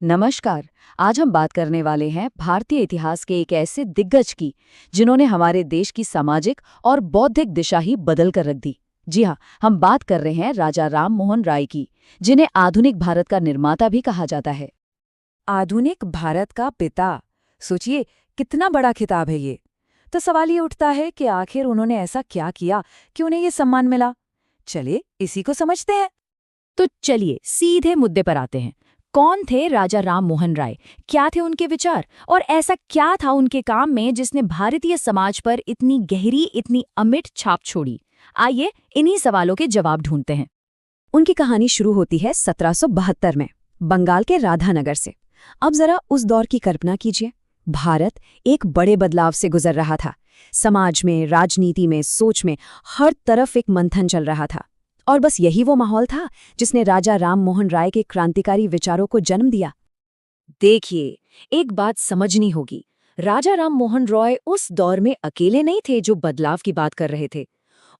नमस्कार। आज हम बात करने वाले हैं भारतीय इतिहास के एक ऐसे दिग्गज की जिन्होंने हमारे देश की सामाजिक और बौद्धिक दिशा ही बदल कर रख दी। जी हाँ, हम बात कर रहे हैं राजा राम मोहन राय की, जिन्हें आधुनिक भारत का निर्माता भी कहा जाता है। आधुनिक भारत का पिता, सोचिए कितना बड़ा खिताब है ये। तो सवाल ये उठता है कि आखिर उन्होंने ऐसा क्या किया कि उन्हें ये सम्मान मिला। चलिए इसी को समझते हैं। तो चलिए सीधे मुद्दे पर आते हैं। कौन थे राजा राम मोहन राय? क्या थे उनके विचार? और ऐसा क्या था उनके काम में जिसने भारतीय समाज पर इतनी गहरी, इतनी अमिट छाप छोड़ी? आइए इन्हीं सवालों के जवाब ढूंढते हैं। उनकी कहानी शुरू होती है 1772 में, बंगाल के राधानगर से। अब जरा उस दौर की कल्पना कीजिए। भारत एक बड़े बदलाव से गुजर रहा था। समाज में, राजनीति में, सोच में हर तरफ एक मंथन चल रहा था। और बस यही वो माहौल था जिसने राजा राम मोहन राय के क्रांतिकारी विचारों को जन्म दिया। देखिए, एक बात समझनी होगी। राजा राम मोहन रॉय उस दौर में अकेले नहीं थे जो बदलाव की बात कर रहे थे।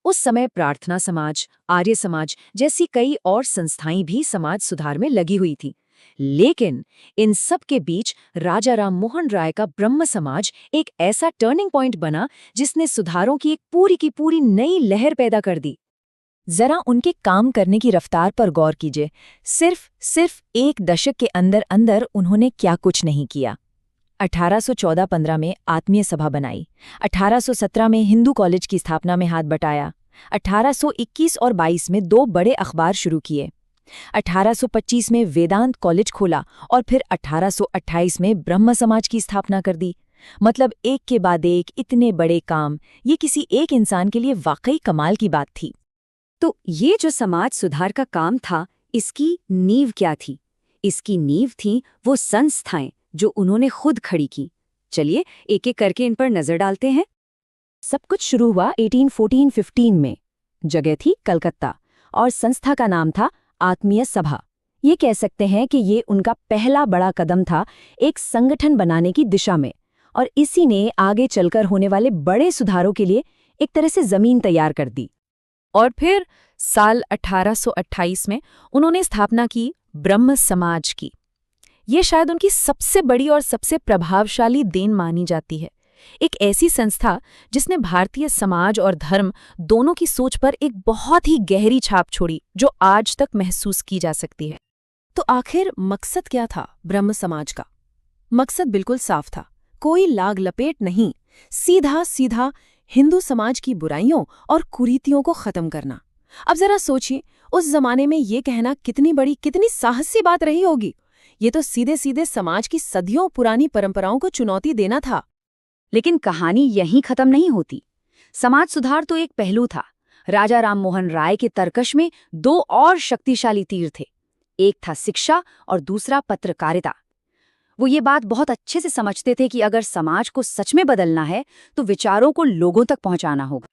उस समय प्रार्थना समाज, आर्य समाज जैसी कई और संस्थाएं भी समाज सुधार में लगी हुई थीं। लेकिन इन सब के बीच राजा राम मोहन राय का ब्रह्म समाज एक ऐसा टर्निंग पॉइंट बना जिसने सुधारों की एक पूरी की पूरी नई लहर पैदा कर दी। जरा उनके काम करने की रफ्तार पर गौर कीजिए। सिर्फ एक दशक के अंदर अंदर उन्होंने क्या कुछ नहीं किया। 1814-15 में आत्मीय सभा बनाई, 1817 में हिंदू कॉलेज की स्थापना में हाथ बटाया, 1821 और 22 में 2 बड़े अखबार शुरू किए, 1825 में वेदांत कॉलेज खोला और फिर 1828 में ब्रह्म समाज की स्थापना कर दी। मतलब एक के बाद एक इतने बड़े काम, ये किसी एक इंसान के लिए वाकई कमाल की बात थी। तो ये जो समाज सुधार का काम था, इसकी नींव क्या थी? इसकी नींव थी वो संस्थाएं जो उन्होंने खुद खड़ी की। चलिए एक एक करके इन पर नजर डालते हैं। सब कुछ शुरू हुआ 1814-15 में। जगह थी कलकत्ता और संस्था का नाम था आत्मीय सभा। ये कह सकते हैं कि ये उनका पहला बड़ा कदम था एक संगठन बनाने की दिशा में, और इसी ने आगे चलकर होने वाले बड़े सुधारों के लिए एक तरह से जमीन तैयार कर दी। और फिर साल 1828 में उन्होंने स्थापना की ब्रह्म समाज की। ये शायद उनकी सबसे बड़ी और सबसे प्रभावशाली देन मानी जाती है। एक ऐसी संस्था जिसने भारतीय समाज और धर्म दोनों की सोच पर एक बहुत ही गहरी छाप छोड़ी, जो आज तक महसूस की जा सकती है। तो आखिर मकसद क्या था ब्रह्म समाज का? मकसद बिल्कुल साफ था, कोई लाग लपेट नहीं, सीधा सीधा हिंदू समाज की बुराइयों और कुरीतियों को खत्म करना। अब जरा सोचिए, उस जमाने में ये कहना कितनी बड़ी, कितनी साहसी बात रही होगी। ये तो सीधे सीधे समाज की सदियों पुरानी परंपराओं को चुनौती देना था। लेकिन कहानी यहीं खत्म नहीं होती। समाज सुधार तो एक पहलू था। राजा राम मोहन राय के तरकश में 2 और शक्तिशाली तीर थे। एक था शिक्षा और दूसरा पत्रकारिता। वो ये बात बहुत अच्छे से समझते थे कि अगर समाज को सच में बदलना है तो विचारों को लोगों तक पहुंचाना होगा।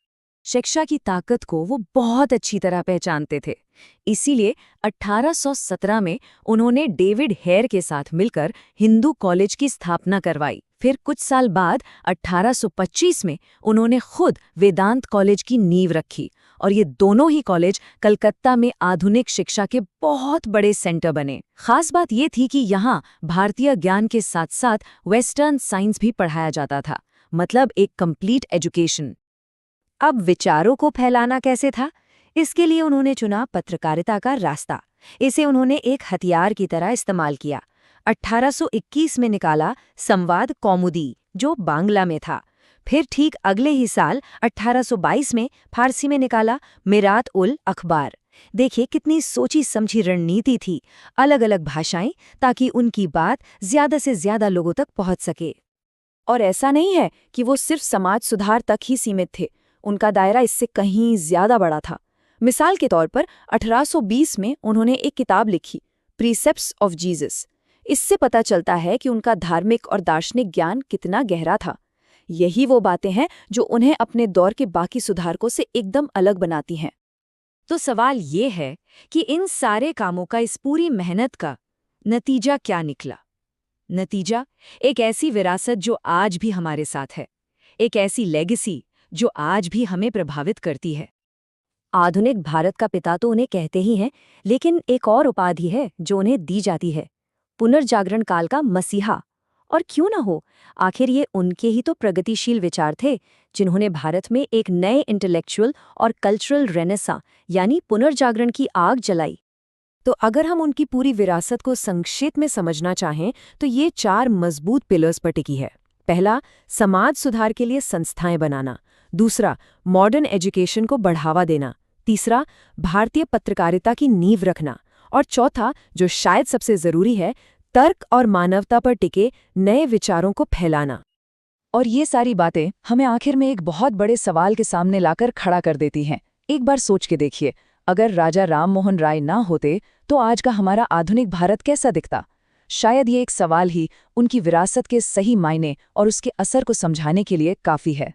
शिक्षा की ताकत को वो बहुत अच्छी तरह पहचानते थे। इसीलिए 1817 में उन्होंने डेविड हेयर के साथ मिलकर हिंदू कॉलेज की स्थापना करवाई। फिर कुछ साल बाद 1825 में उन्होंने खुद वेदांत कॉलेज की नींव रखी, और ये दोनों ही कॉलेज कलकत्ता में आधुनिक शिक्षा के बहुत बड़े सेंटर बने। खास बात ये थी कि यहाँ भारतीय ज्ञान के साथ साथ वेस्टर्न साइंस भी पढ़ाया जाता था, मतलब एक कंप्लीट एजुकेशन। अब विचारों को फैलाना कैसे था? इसके लिए उन्होंने चुना पत्रकारिता का रास्ता। इसे उन्होंने एक हथियार की तरह इस्तेमाल किया। 1821 में निकाला संवाद कौमुदी, जो बांग्ला में था। फिर ठीक अगले ही साल 1822 में फारसी में निकाला मिरात उल अखबार। देखिए कितनी सोची समझी रणनीति थी, अलग अलग भाषाएं, ताकि उनकी बात ज्यादा से ज्यादा लोगों तक पहुंच सके। और ऐसा नहीं है कि वो सिर्फ समाज सुधार तक ही सीमित थे, उनका दायरा इससे कहीं ज्यादा बड़ा था। मिसाल के तौर पर 1820 में उन्होंने एक किताब लिखी, प्रीसेप्ट्स ऑफ जीसस। इससे पता चलता है कि उनका धार्मिक और दार्शनिक ज्ञान कितना गहरा था। यही वो बातें हैं जो उन्हें अपने दौर के बाकी सुधारकों से एकदम अलग बनाती हैं। तो सवाल ये है कि इन सारे कामों का, इस पूरी मेहनत का नतीजा क्या निकला? नतीजा एक ऐसी विरासत जो आज भी हमारे साथ है, एक ऐसी लेगेसी जो आज भी हमें प्रभावित करती है। आधुनिक भारत का पिता तो उन्हें कहते ही हैं, लेकिन एक और उपाधि है जो उन्हें दी जाती है, पुनर्जागरण काल का मसीहा। और क्यों ना हो, आखिर ये उनके ही तो प्रगतिशील विचार थे जिन्होंने भारत में एक नए इंटेलेक्चुअल और कल्चरल रेनेसां यानी पुनर्जागरण की आग जलाई। तो अगर हम उनकी पूरी विरासत को संक्षेप में समझना चाहें तो ये 4 मजबूत पिलर्स पर टिकी है। पहला, समाज सुधार के लिए संस्थाएं बनाना। दूसरा, मॉडर्न एजुकेशन को बढ़ावा देना। तीसरा, भारतीय पत्रकारिता की नींव रखना। और चौथा, जो शायद सबसे जरूरी है, तर्क और मानवता पर टिके नए विचारों को फैलाना। और ये सारी बातें हमें आखिर में एक बहुत बड़े सवाल के सामने लाकर खड़ा कर देती हैं। एक बार सोच के देखिए, अगर राजा राम मोहन राय ना होते तो आज का हमारा आधुनिक भारत कैसा दिखता? शायद ये एक सवाल ही उनकी विरासत के सही मायने और उसके असर को समझाने के लिए काफी है।